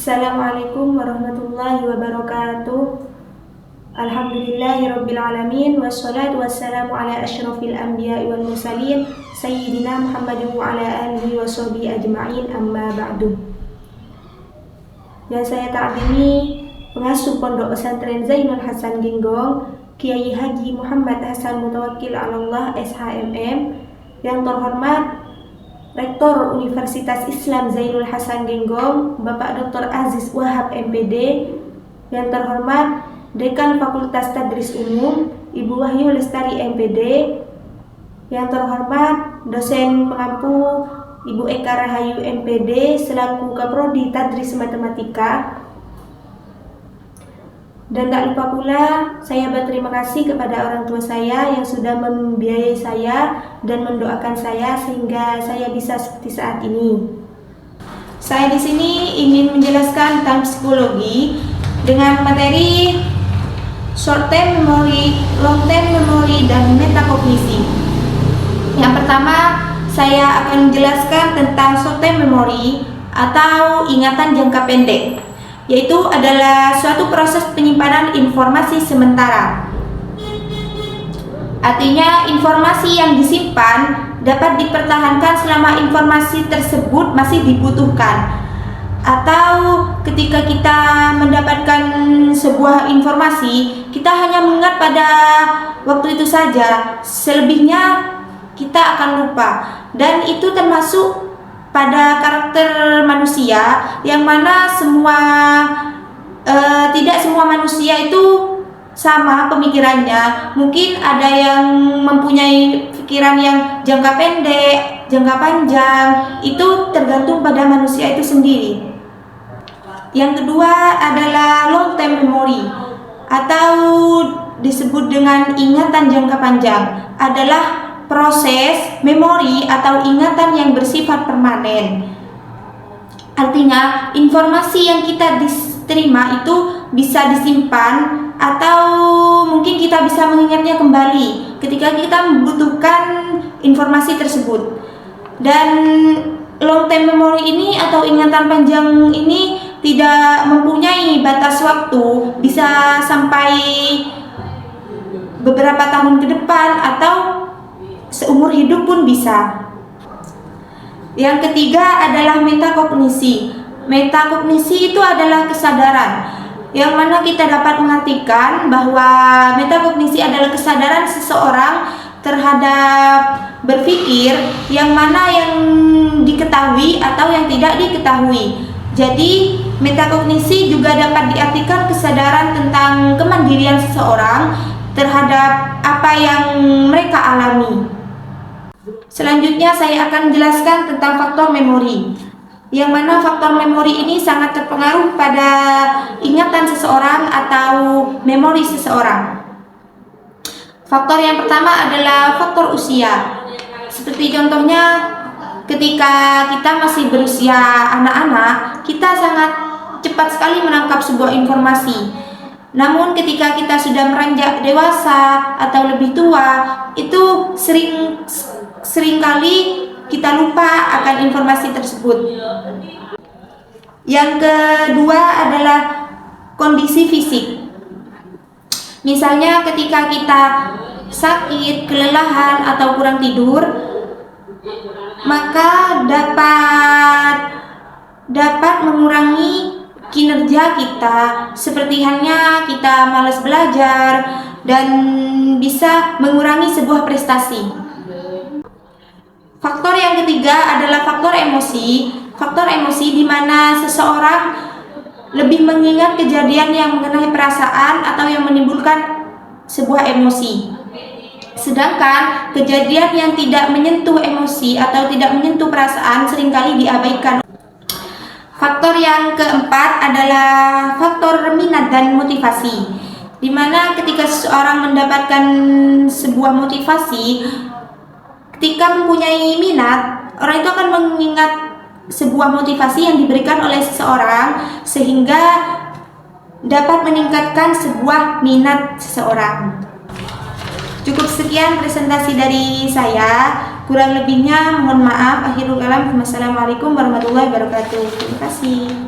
Assalamualaikum warahmatullahi wabarakatuh. Alhamdulillahirabbil alamin wassalatu wassalamu ala asyrafil anbiya'i wal mursalin sayyidina Muhammadin wa ala alihi washabihi ajma'in, amma ba'du. Yang saya ta'zimi pengasuh Pondok Pesantren Zainul Hasan Genggong, Kiai Haji Muhammad Hasan Mutawakkil Allah SHMM, yang terhormat Rektor Universitas Islam Zainul Hasan Genggong, Bapak Dr. Aziz Wahab MPD, yang terhormat Dekan Fakultas Tadris Umum, Ibu Wahyu Lestari MPD, yang terhormat Dosen Pengampu Ibu Eka Rahayu MPD selaku Kaprodi Tadris Matematika. Dan tak lupa pula saya berterima kasih kepada orang tua saya yang sudah membiayai saya dan mendoakan saya sehingga saya bisa seperti saat ini. Saya di sini ingin menjelaskan tentang psikologi dengan materi short term memory, long term memory, dan metakognisi. Yang pertama, saya akan menjelaskan tentang short term memory atau ingatan jangka pendek, yaitu adalah suatu proses penyimpanan informasi sementara. Artinya, informasi yang disimpan dapat dipertahankan selama informasi tersebut masih dibutuhkan, atau ketika kita mendapatkan sebuah informasi, kita hanya mengingat pada waktu itu saja, selebihnya kita akan lupa. Dan itu termasuk pada karakter manusia, yang mana tidak semua manusia itu sama pemikirannya. Mungkin ada yang mempunyai pikiran yang jangka pendek, jangka panjang, itu tergantung pada manusia itu sendiri. Yang kedua adalah long term memory atau disebut dengan ingatan jangka panjang, adalah proses memori atau ingatan yang bersifat permanen. Artinya, informasi yang kita terima itu bisa disimpan atau mungkin kita bisa mengingatnya kembali ketika kita membutuhkan informasi tersebut. Dan long term memory ini atau ingatan panjang ini tidak mempunyai batas waktu, bisa sampai beberapa tahun ke depan atau seumur hidup pun bisa. Yang ketiga adalah metakognisi. Metakognisi itu adalah kesadaran, yang mana kita dapat mengartikan bahwa metakognisi adalah kesadaran seseorang terhadap berpikir yang mana yang diketahui atau yang tidak diketahui. Jadi metakognisi juga dapat diartikan kesadaran tentang kemandirian seseorang terhadap apa yang mereka alami. Selanjutnya saya akan menjelaskan tentang faktor memori, yang mana faktor memori ini sangat terpengaruh pada ingatan seseorang atau memori seseorang. Faktor yang pertama adalah faktor usia. Seperti contohnya ketika kita masih berusia anak-anak, kita sangat cepat sekali menangkap sebuah informasi. Namun ketika kita sudah meranjak dewasa atau lebih tua, itu seringkali kita lupa akan informasi tersebut. Yang kedua adalah kondisi fisik. Misalnya ketika kita sakit, kelelahan, atau kurang tidur, maka dapat mengurangi kinerja kita, seperti halnya kita malas belajar dan bisa mengurangi sebuah prestasi. Faktor yang ketiga adalah faktor emosi. Faktor emosi di mana seseorang lebih mengingat kejadian yang mengenai perasaan atau yang menimbulkan sebuah emosi. Sedangkan kejadian yang tidak menyentuh emosi atau tidak menyentuh perasaan seringkali diabaikan. Faktor yang keempat adalah faktor minat dan motivasi, di mana ketika seseorang mendapatkan sebuah motivasi, ketika mempunyai minat, orang itu akan mengingat sebuah motivasi yang diberikan oleh seseorang sehingga dapat meningkatkan sebuah minat seseorang. Cukup sekian presentasi dari saya. Kurang lebihnya mohon maaf. Akhirul kalam. Wassalamualaikum warahmatullahi wabarakatuh. Terima kasih.